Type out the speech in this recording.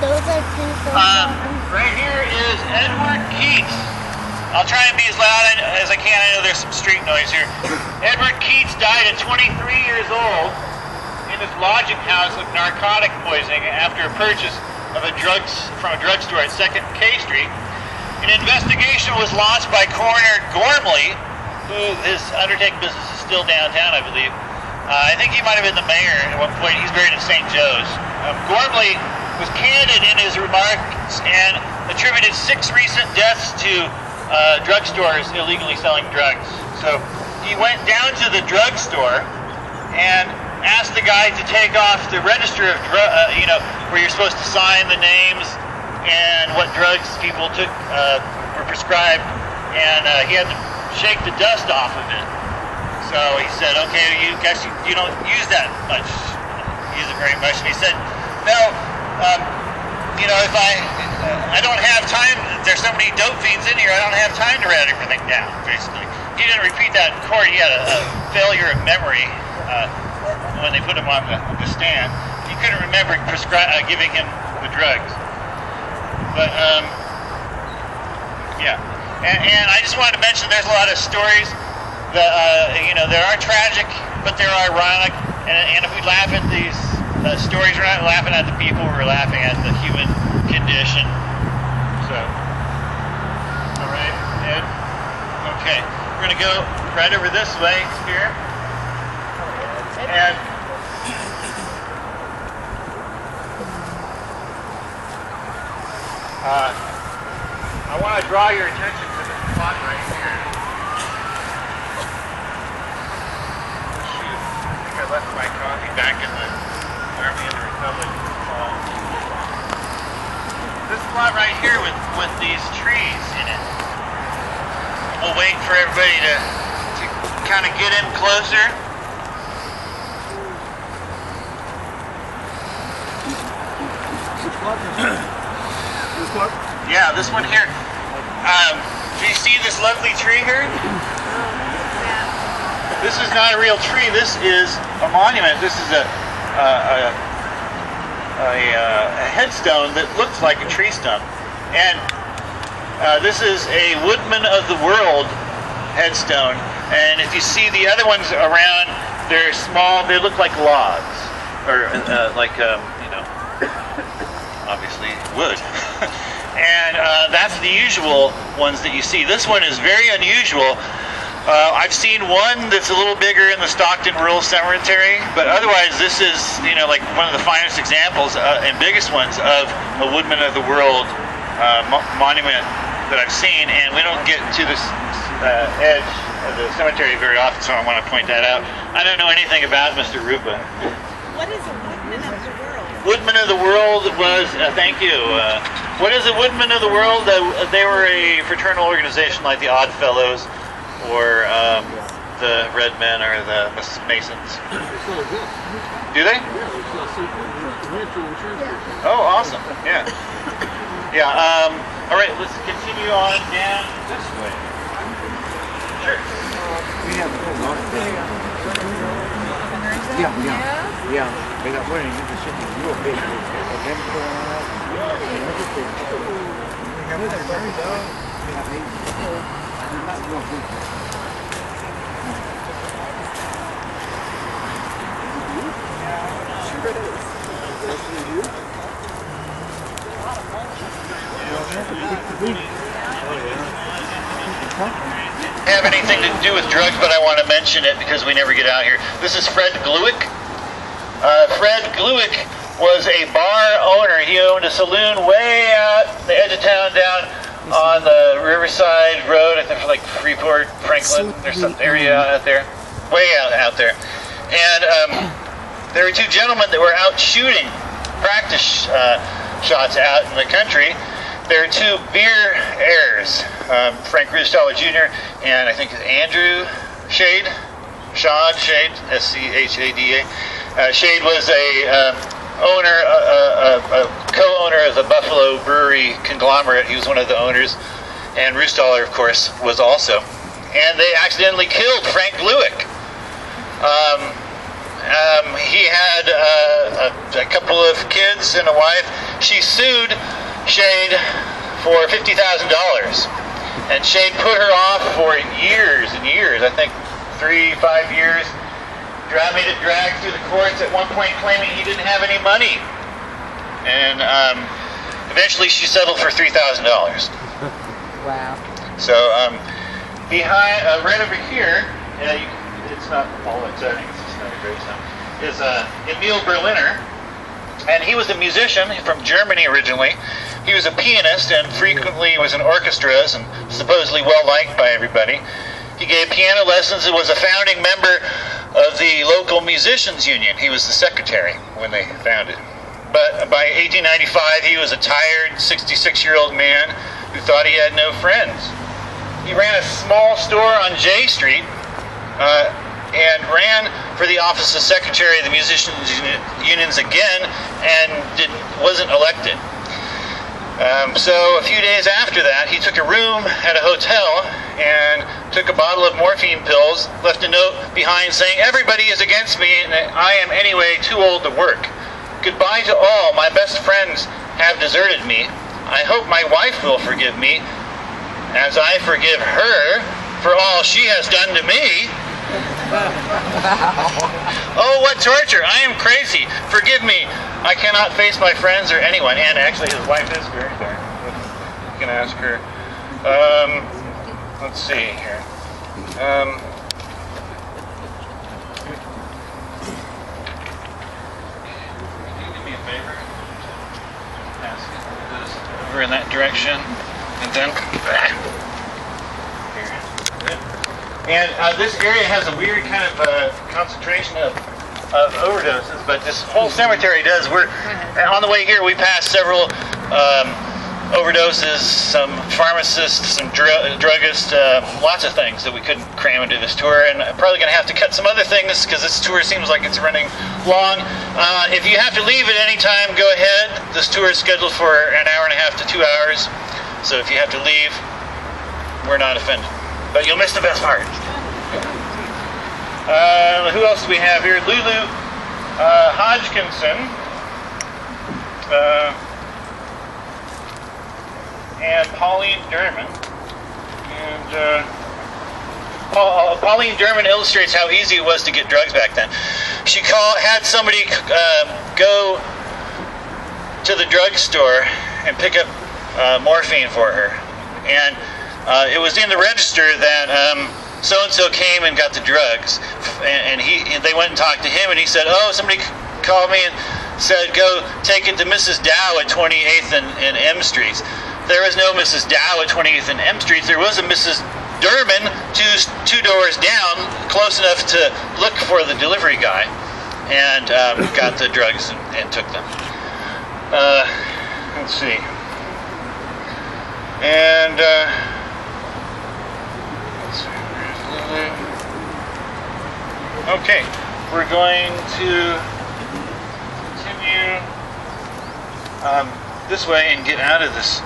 Those are people. Right here is Edward Keats. I'll try and be as loud as I can. I know there's some street noise here. Edward Keats died at 23 years old in his lodging house of narcotic poisoning after a purchase of from a drugstore at 2nd K Street. An investigation was launched by Coroner Gormley, who his undertaking business is still downtown, I believe. I think he might have been the mayor at one point. He's buried in St. Joe's. Gormley was candid in his remarks and attributed 6 recent deaths to drugstores illegally selling drugs. So he went down to the drugstore and asked the guy to take off the register of where you're supposed to sign the names and what drugs people took were prescribed, and he had to shake the dust off of it. So he said, "Okay, you don't use that much, use it very much." And he said, "No, if I don't have time. There's so many dope fiends in here. I don't have time to write everything down." Basically, he didn't repeat that in court. He had a failure of memory when they put him on the stand. He couldn't remember giving him the drugs. But yeah, and I just wanted to mention there's a lot of stories that there are tragic, but they're ironic. And if we laugh at these stories, we're not laughing at the people, we're laughing at the human condition. So, all right, Ed. Okay, we're gonna go right over this way here, and I want to draw your attention to this spot right here. Shoot, I think I left my coffee back in the Army of the Republic. This spot right here with these trees in it. We'll wait for everybody to kind of get in closer. Yeah, this one here. Do you see this lovely tree here? This is not a real tree. This is a monument. This is a headstone that looks like a tree stump. And this is a Woodman of the World headstone. And if you see the other ones around, they're small. They look like logs, or obviously wood. And that's the usual ones that you see. This one is very unusual. I've seen one that's a little bigger in the Stockton Rural Cemetery, but otherwise this is, like one of the finest examples and biggest ones of a Woodman of the World monument that I've seen, and we don't get to this edge of the cemetery very often, so I want to point that out. I don't know anything about Mr. Rupa. What is a Woodman of the World? Woodman of the World was, thank you. What is a Woodman of the World? They were a fraternal organization like the Odd Fellows, or the Red Men, or the Masons. Do they? Oh, awesome. Yeah. Yeah. All right, let's continue on down this way. Sure. Yeah. They got money in the city. You will pay for Have anything to do with drugs, but I want to mention it because we never get out here. This is Fred Gluick. Fred Gluick was a bar owner. He owned a saloon way out the edge of town, down on the Riverside Road. I think it's like Freeport, Franklin. There's some area out there, way out there. And there were two gentlemen that were out shooting practice shots out in the country. There are two beer heirs, Frank Rustaller Jr. and I think Andrew Shade, S-C-H-A-D-A. Shade was a co-owner of the Buffalo Brewery conglomerate. He was one of the owners, and Rustaller, of course, was also. And they accidentally killed Frank Gluick. He had a couple of kids and a wife. She sued Shade for $50,000. And Shade put her off for years and years, I think 3-5 years. Made it drag through the courts, at one point claiming he didn't have any money. And eventually she settled for $3,000. Wow. So behind, right over here, it's not all it's I think it's just not a great sound, is Emil Berliner. And he was a musician from Germany originally. He was a pianist and frequently was in orchestras and supposedly well liked by everybody. He gave piano lessons and was a founding member of the local musicians union. He was the secretary when they founded. But by 1895, he was a tired 66-year-old man who thought he had no friends. He ran a small store on J Street and ran for the office of secretary of the musicians unions again and wasn't elected. So a few days after that, he took a room at a hotel and took a bottle of morphine pills, left a note behind saying, "Everybody is against me and I am anyway too old to work. Goodbye to all. My best friends have deserted me. I hope my wife will forgive me as I forgive her for all she has done to me." Oh, what torture! I am crazy. Forgive me. I cannot face my friends or anyone. And actually, his wife is very there. You can ask her. Let's see here. Can you do me a favor? Pass this over in that direction, and then here. And this area has a weird kind of concentration of overdoses, but this whole cemetery does. We're on the way here. We passed several overdoses, some pharmacists, some druggists, lots of things that we couldn't cram into this tour. And I'm probably going to have to cut some other things because this tour seems like it's running long. If you have to leave at any time, go ahead. This tour is scheduled for an hour and a half to 2 hours. So if you have to leave, we're not offended. But you'll miss the best part. Who else do we have here? Lulu Hodgkinson and Pauline Derman. And Pauline Derman illustrates how easy it was to get drugs back then. She had somebody go to the drugstore and pick up morphine for her. And it was in the register that so-and-so came and got the drugs, and they went and talked to him, and he said, "Oh, somebody called me and said go take it to Mrs. Dow at 28th and M Streets." There was no Mrs. Dow at 28th and M Streets. There was a Mrs. Derman two doors down, close enough to look for the delivery guy, and got the drugs and took them. Let's see. And okay, we're going to continue this way and get out of this